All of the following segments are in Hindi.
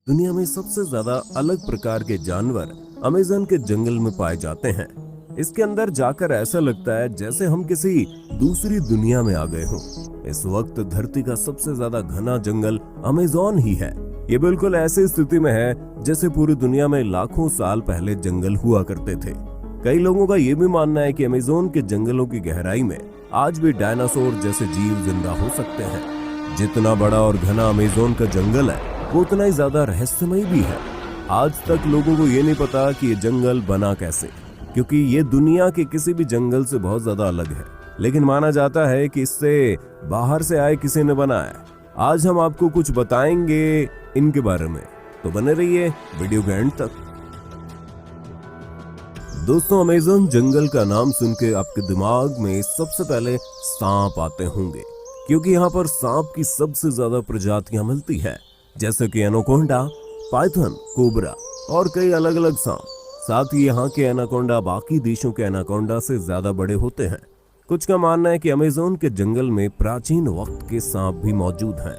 दुनिया में सबसे ज्यादा अलग प्रकार के जानवर अमेज़न के जंगल में पाए जाते हैं। इसके अंदर जाकर ऐसा लगता है जैसे हम किसी दूसरी दुनिया में आ गए हों। इस वक्त धरती का सबसे ज्यादा घना जंगल अमेज़न ही है। ये बिल्कुल ऐसी स्थिति में है जैसे पूरी दुनिया में लाखों साल पहले जंगल हुआ करते थे। कई लोगों का ये भी मानना है कि अमेज़न के जंगलों की गहराई में आज भी डायनासोर जैसे जीव जिंदा हो सकते हैं। जितना बड़ा और घना अमेज़न का जंगल है वो उतना ही ज्यादा रहस्यमय भी है। आज तक लोगों को ये नहीं पता कि ये जंगल बना कैसे, क्योंकि ये दुनिया के किसी भी जंगल से बहुत ज्यादा अलग है। लेकिन माना जाता है कि इससे बाहर से आए किसी ने बनाया। आज हम आपको कुछ बताएंगे इनके बारे में, तो बने रहिए वीडियो के एंड तक। दोस्तों, अमेज़न जंगल का नाम सुन के आपके दिमाग में सबसे पहले सांप आते होंगे, क्योंकि यहाँ पर सांप की सबसे ज्यादा प्रजातियां मिलती है, जैसे कि एनाकोंडा, पाइथन, कोबरा और कई अलग अलग सांप। साथ ही यहाँ के एनाकोंडा बाकी देशों के एनाकोंडा से ज्यादा बड़े होते हैं। कुछ का मानना है कि अमेज़न के जंगल में प्राचीन वक्त के सांप भी मौजूद हैं,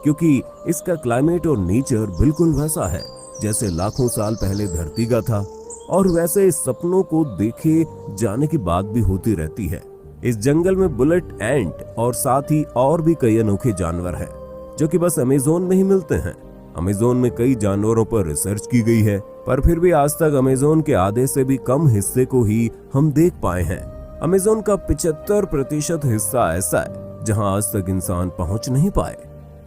क्योंकि इसका क्लाइमेट और नेचर बिल्कुल वैसा है जैसे लाखों साल पहले धरती का था, और वैसे सपनों को देखे जाने की बात भी होती रहती है। इस जंगल में बुलेट एंट और साथ ही और भी कई अनोखे जानवर हैं जो कि बस अमेज़न में ही मिलते हैं। अमेज़न में कई जानवरों पर रिसर्च की गई है, पर फिर भी आज तक अमेज़न के आधे से भी कम हिस्से को ही हम देख पाए हैं। अमेज़न का 75% हिस्सा ऐसा है जहां आज तक इंसान पहुंच नहीं पाए,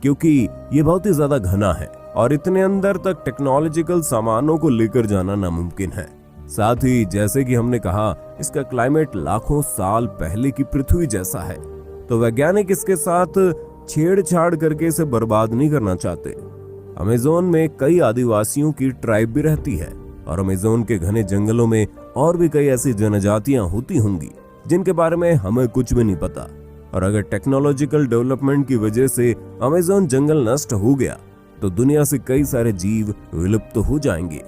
क्योंकि ये बहुत ही ज्यादा घना है और इतने अंदर तक टेक्नोलॉजिकल सामानों को लेकर जाना नामुमकिन है। साथ ही जैसे कि हमने कहा, इसका क्लाइमेट लाखों साल पहले की पृथ्वी जैसा है, तो वैज्ञानिक इसके साथ छेड़छाड़ करके इसे बर्बाद नहीं करना चाहते। अमेज़न में कई आदिवासियों की ट्राइब भी रहती है, और अमेज़न के घने जंगलों में और भी कई ऐसी जनजातियां होती होंगी जिनके बारे में हमें कुछ भी नहीं पता। और अगर टेक्नोलॉजिकल डेवलपमेंट की वजह से अमेज़न जंगल नष्ट हो गया तो दुनिया से कई सारे जीव विलुप्त हो जाएंगे।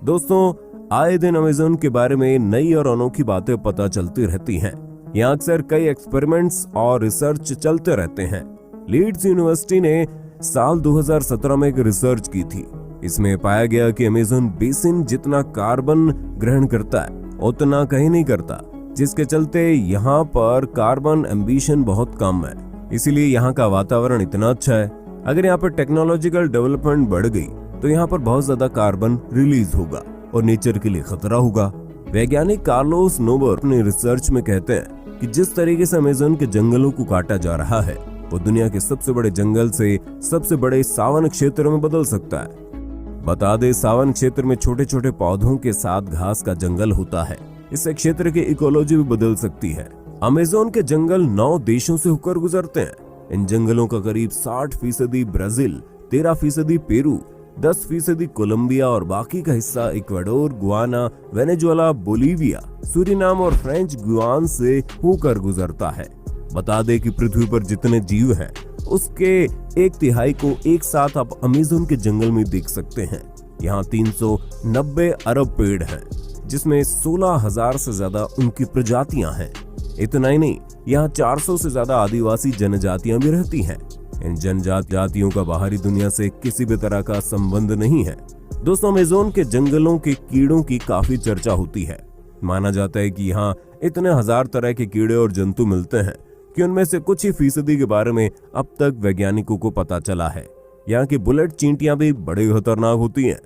दोस्तों, आए दिन अमेज़न के बारे में नई और अनोखी बातें पता चलती रहती हैं। यहाँ अक्सर कई एक्सपेरिमेंट्स और रिसर्च चलते रहते हैं। लीड्स यूनिवर्सिटी ने साल 2017 में एक रिसर्च की थी। इसमें पाया गया कि अमेज़न बेसिन जितना कार्बन ग्रहण करता है उतना कहीं नहीं करता, जिसके चलते यहाँ पर कार्बन एम्बिशन बहुत कम है। इसीलिए यहाँ का वातावरण इतना अच्छा है। अगर यहाँ पर टेक्नोलॉजिकल डेवलपमेंट बढ़ गई तो यहाँ पर बहुत ज्यादा कार्बन रिलीज होगा और नेचर के लिए खतरा होगा। वैज्ञानिक कार्लोस नोबर अपने रिसर्च में कहते हैं कि जिस तरीके से अमेज़न के जंगलों को काटा जा रहा है वो दुनिया के सबसे बड़े जंगल से सबसे बड़े सावन क्षेत्र में बदल सकता है। बता दे, सावन क्षेत्र में छोटे छोटे पौधों के साथ घास का जंगल होता है। इससे क्षेत्र की इकोलॉजी भी बदल सकती है। अमेज़न के जंगल 9 देशों से होकर गुजरते हैं। इन जंगलों का करीब 60% ब्राजील, 13% पेरू, 10% कोलंबिया और बाकी का हिस्सा Ecuador, Guana, Venezuela, Bolivia, Suriname और फ्रेंच गुयाना से होकर गुजरता है। बता दे कि पृथ्वी पर जितने जीव हैं उसके 1/3 को एक साथ आप अमेज़न के जंगल में देख सकते हैं। यहाँ 390 अरब पेड़ हैं, जिसमें 16,000 से ज्यादा उनकी प्रजातियां हैं। इतना ही नहीं, यहाँ 400 से ज्यादा आदिवासी जनजातियां भी रहती हैं। इन जनजातियों का बाहरी दुनिया से किसी भी तरह का संबंध नहीं है। दोस्तों, अमेज़न के जंगलों के कीड़ों की काफी चर्चा होती है। माना जाता है कि यहाँ इतने हजार तरह के कीड़े और जंतु मिलते हैं कि उनमें से कुछ ही फीसदी के बारे में अब तक वैज्ञानिकों को पता चला है। यहाँ की बुलेट चींटियां भी बड़ी खतरनाक होती हैं।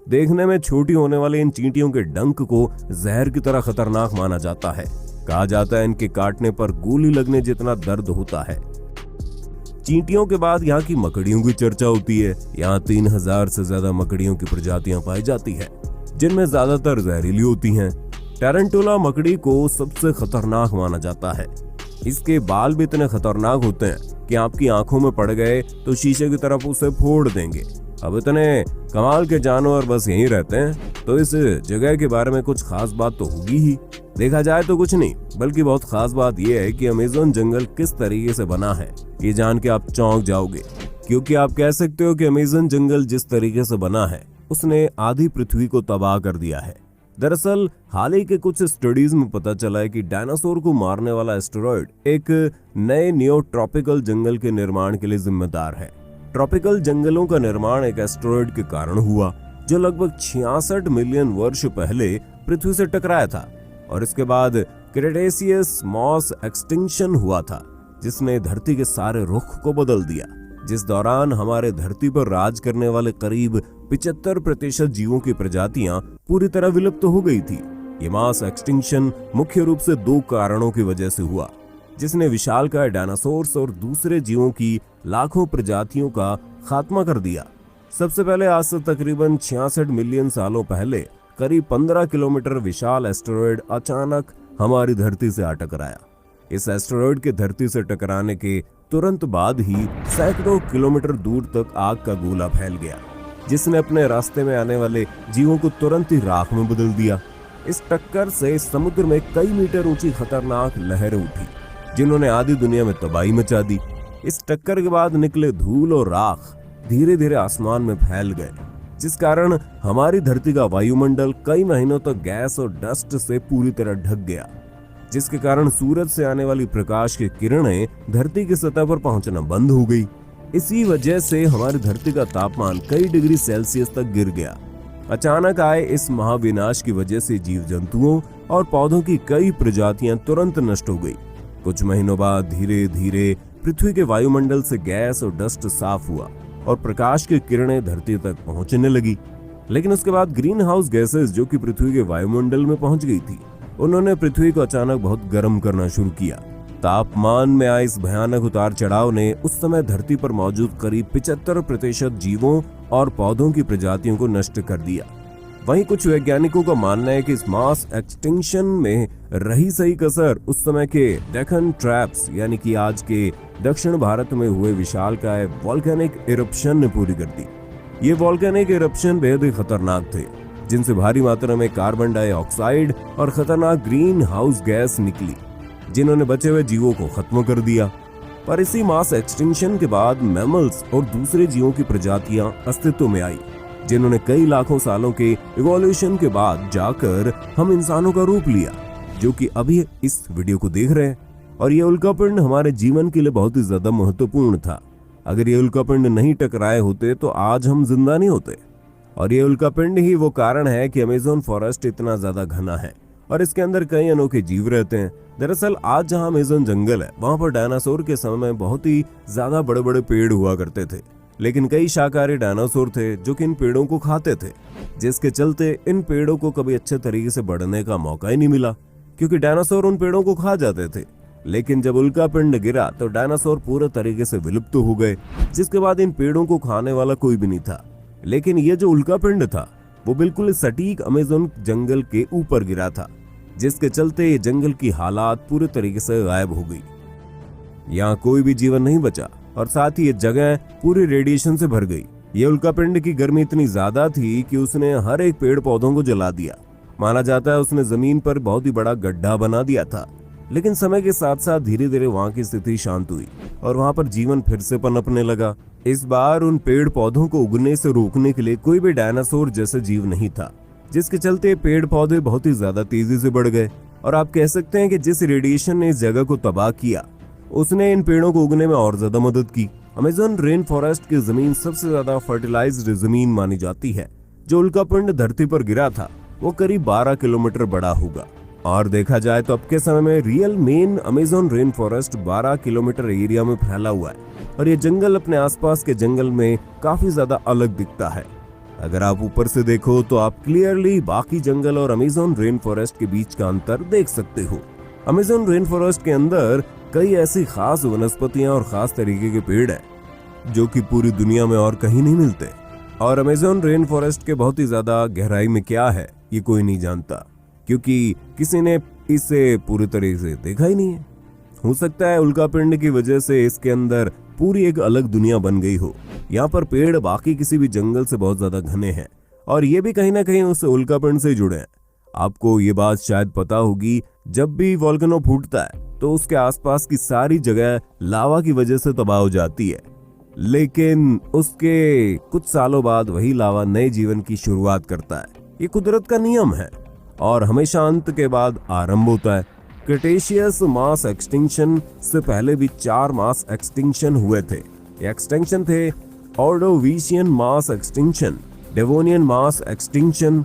देखने में छोटी होने वाली इन चींटियों के डंक को जहर की तरह खतरनाक माना जाता है। कहा जाता है इनके काटने पर गोली लगने जितना दर्द होता है। चींटियों के बाद यहाँ की मकड़ियों की चर्चा होती है। यहाँ 3000 से ज्यादा मकड़ियों की प्रजातियां पाई जाती है, जिनमें ज्यादातर जहरीली होती हैं। टैरेंटुला मकड़ी को सबसे खतरनाक माना जाता है। इसके बाल भी इतने खतरनाक होते हैं कि आपकी आंखों में पड़ गए तो शीशे की तरफ उसे फोड़ देंगे। अब इतने कमाल के जानवर बस यहीं रहते हैं, तो इस जगह के बारे में कुछ खास बात तो होगी ही। देखा जाए तो कुछ नहीं, बल्कि बहुत खास बात यह है कि अमेज़न जंगल किस तरीके से बना है। ये जान के आप चौंक जाओगे, क्योंकि आप कह सकते हो कि अमेज़न जंगल जिस तरीके से बना है उसने आधी पृथ्वी को तबाह कर दिया है। दरअसल हाल ही के कुछ स्टडीज में पता चला है कि डायनासोर को मारने वाला एस्टेरॉयड एक नए नियो ट्रॉपिकल जंगल के निर्माण के लिए जिम्मेदार है। ट्रॉपिकल जंगलों का निर्माण एक एस्टेरॉयड के कारण हुआ जो लगभग 66 मिलियन वर्ष पहले पृथ्वी से टकराया था। और इसके बाद क्रेटेशियस मास एक्सटिंक्शन हुआ था जिसने धरती के सारे रुख को बदल दिया, जिस दौरान हमारे धरती पर राज करने वाले करीब 75% जीवों की प्रजातियां पूरी तरह विलुप्त हो गई थी। ये मास एक्सटिंक्शन मुख्य रूप से 2 कारणों की वजह से हुआ जिसने विशालकाय डायनासोर्स और दूसरे जीवों की लाखों प्रजातियों का खात्मा कर दिया। सबसे पहले आज से तकरीबन 66 मिलियन सालों पहले करीब 15 किलोमीटर विशाल एस्टेरॉयड अचानक हमारी धरती से आ टकराया। इस एस्टेरॉयड के धरती से टकराने के तुरंत बाद ही सैकड़ों किलोमीटर दूर तक आग का गोला फैल गया जिसने अपने रास्ते में आने वाले जीवों को तुरंत ही राख में बदल दिया। इस टक्कर से समुद्र में कई मीटर ऊंची खतरनाक लहरें उठी जिन्होंने आधी दुनिया में तबाही मचा दी। इस टक्कर के बाद निकले धूल और राख धीरे धीरे आसमान में फैल गए जिस कारण हमारी धरती का वायुमंडल कई महीनों तक गैस और डस्ट से पूरी तरह ढक गया, जिसके कारण सूरज से आने वाली प्रकाश की किरणें धरती की सतह पर पहुंचना बंद हो गई। इसी वजह से हमारी धरती का तापमान कई डिग्री सेल्सियस तक गिर गया। अचानक आए इस महाविनाश की वजह से जीव जंतुओं और पौधों की कई प्रजातियां तुरंत नष्ट हो गई। कुछ महीनों बाद धीरे धीरे पृथ्वी के वायुमंडल से गैस और डस्ट साफ हुआ और प्रकाश की किरणें धरती तक पहुंचने लगी। लेकिन उसके बाद ग्रीन हाउस गैसेस जो कि पृथ्वी के वायुमंडल में पहुंच गई थी, उन्होंने पृथ्वी को अचानक बहुत गर्म करना शुरू किया। तापमान में आए इस भयानक उतार चढ़ाव ने उस समय धरती पर मौजूद करीब 75% जीवों और पौधों की प्रजातियों को नष्ट कर दिया। वहीं कुछ वैज्ञानिकों का मानना है कि इस मास एक्सटिंक्शन में रही सही कसर उस समय के डेक्कन ट्रैप्स यानी कि आज के दक्षिण भारत में हुए विशालकाय वोल्केनिक इरप्शन ने पूरी कर दी। ये वोल्केनिक इरप्शन बेहद ही खतरनाक थे जिनसे भारी मात्रा में कार्बन डाइऑक्साइड और खतरनाक ग्रीन हाउस गैस निकली जिन्होंने बचे हुए जीवों को खत्म कर दिया। पर इसी मास एक्सटिंक्शन के बाद मैमल्स और दूसरे जीवों की प्रजातियां अस्तित्व में आई जिन्होंने कई लाखों सालों के इवोल्यूशन के बाद जाकर हम इंसानों का रूप लिया जो कि अभी इस वीडियो को देख रहे हैं। और ये उल्कापिंड हमारे जीवन के लिए बहुत ही ज्यादा महत्वपूर्ण था। अगर ये उल्कापिंड नहीं टकराए होते तो आज हम जिंदा नहीं होते। और ये उल्कापिंड ही वो कारण है कि अमेज़न फॉरेस्ट इतना ज्यादा घना है और इसके अंदर कई अनोखे जीव रहते हैं। दरअसल आज जहां अमेज़न जंगल है वहां पर डायनासोर के समय में बहुत ही ज्यादा बड़े बड़े पेड़ हुआ करते थे, लेकिन कई शाकाहारी डायनासोर थे जो कि इन पेड़ों को खाते थे, जिसके चलते इन पेड़ों को कभी अच्छे तरीके से बढ़ने का मौका ही नहीं मिला क्योंकि डायनासोर उन पेड़ों को खा जाते थे। लेकिन जब उल्कापिंड गिरा तो डायनासोर पूरे तरीके से विलुप्त हो गए, जिसके बाद इन पेड़ों को खाने वाला कोई भी नहीं था। लेकिन ये जो उल्कापिंड था वो बिल्कुल सटीक अमेज़न जंगल के ऊपर गिरा था, जिसके चलते ये जंगल की हालात पूरे तरीके से गायब हो गई। यहाँ कोई भी जीवन नहीं बचा और साथ ही ये जगह पूरी रेडिएशन से भर गई। ये उल्कापिंड की गर्मी इतनी ज्यादा थी कि उसने हर एक पेड़ पौधों को जला दिया। माना जाता है उसने जमीन पर बहुत ही बड़ा गड्ढा बना दिया था। लेकिन समय के साथ साथ धीरे धीरे वहाँ की स्थिति शांत हुई और वहाँ पर जीवन फिर से पनपने लगा। इस बार उन पेड़ पौधों को उगने से रोकने के लिए कोई भी डायनासोर जैसे जीव नहीं था, जिसके चलते पेड़ पौधे बहुत ही ज्यादा तेजी से बढ़ गए। और आप कह सकते हैं कि जिस रेडिएशन ने इस जगह को तबाह किया उसने इन पेड़ों को उगने में और ज्यादा मदद की। अमेज़न रेन फॉरेस्ट की जमीन सबसे ज्यादा फर्टिलाइज्ड जमीन मानी जाती है। जो उल्कापिंड धरती पर गिरा था वो करीब 12 किलोमीटर बड़ा होगा। और देखा जाए तो अब के समय में real main Amazon rain forest 12 kilometre area में फैला हुआ है और ये जंगल अपने आसपास के जंगल में काफी ज्यादा अलग दिखता है। अगर आप ऊपर से देखो तो आप क्लियरली बाकी जंगल और अमेज़न रेन फॉरेस्ट के बीच का अंतर देख सकते हो। अमेज़न रेन फॉरेस्ट के अंदर कई ऐसी खास वनस्पतियां और खास तरीके के पेड़ हैं जो कि पूरी दुनिया में और कहीं नहीं मिलते। और अमेज़न रेन फॉरेस्ट के बहुत ही ज्यादा गहराई में क्या है ये कोई नहीं जानता, क्योंकि किसी ने इसे पूरी तरीके से देखा ही नहीं है। हो सकता है उल्कापिंड की वजह से इसके अंदर पूरी एक अलग दुनिया बन गई हो। यहाँ पर पेड़ बाकी किसी भी जंगल से बहुत ज्यादा घने हैं और ये भी कहीं ना कहीं उस उल्कापिंड से जुड़े हैं। आपको ये बात शायद पता होगी, जब भी वोल्केनो फूटता है तो उसके आसपास की सारी जगह लावा की वजह से तबाह हो जाती है, लेकिन उसके कुछ सालों बाद वही लावा नए जीवन की शुरुआत करता है। ये कुदरत का नियम है और हमेशा अंत के बाद आरंभ होता है। क्रेटेशियस मास एक्सटिंक्शन से पहले भी 4 मास एक्सटिंक्शन हुए थे। ये एक्सटिंक्शन थे Ordovician mass extinction, Devonian mass extinction,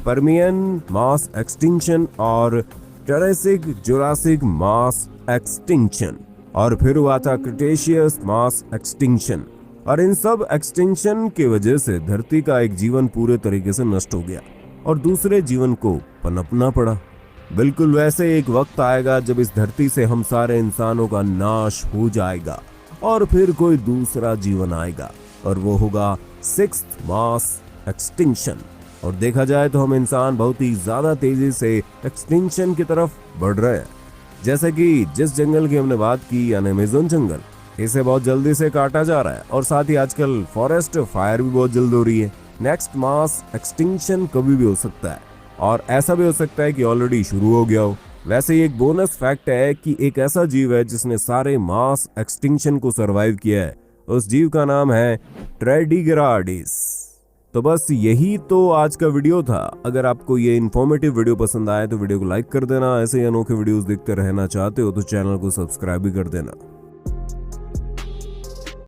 Permian mass extinction और टेरेसिक जुरासिक मास एक्सटिंक्शन, और फिर हुआ था क्रिटेशियस मास एक्सटिंक्शन। और इन सब एक्सटिंक्शन की वजह से धरती का एक जीवन पूरे तरीके से नष्ट हो गया और दूसरे जीवन को पनपना पड़ा। बिल्कुल वैसे एक वक्त आएगा जब इस धरती से हम सारे इंसानों का नाश हो जाएगा और फिर कोई दूसरा जीवन आएगा और वो होगा सिक्स्थ मास एक्सटिंक्शन। और देखा जाए तो हम इंसान बहुत ही ज्यादा तेजी से एक्सटिंक्शन की तरफ बढ़ रहे हैं। जैसे कि जिस जंगल की हमने बात की यानी अमेज़न जंगल, इसे बहुत जल्दी से काटा जा रहा है और साथ ही आजकल फॉरेस्ट फायर भी बहुत जल्द हो रही है। नेक्स्ट मास एक्सटिंक्शन कभी भी हो सकता है और ऐसा भी हो सकता है कि ऑलरेडी शुरू हो गया हो। वैसे ही एक बोनस फैक्ट है कि एक ऐसा जीव है जिसने सारे मास एक्सटिंक्शन को सरवाइव किया है। उस जीव का नाम है ट्रेडिग्राडिस। तो बस यही तो आज का वीडियो था। अगर आपको ये इन्फॉर्मेटिव वीडियो पसंद आए तो वीडियो को लाइक कर देना। ऐसे ही अनोखे वीडियोस देखते रहना चाहते हो तो चैनल को सब्सक्राइब भी कर देना।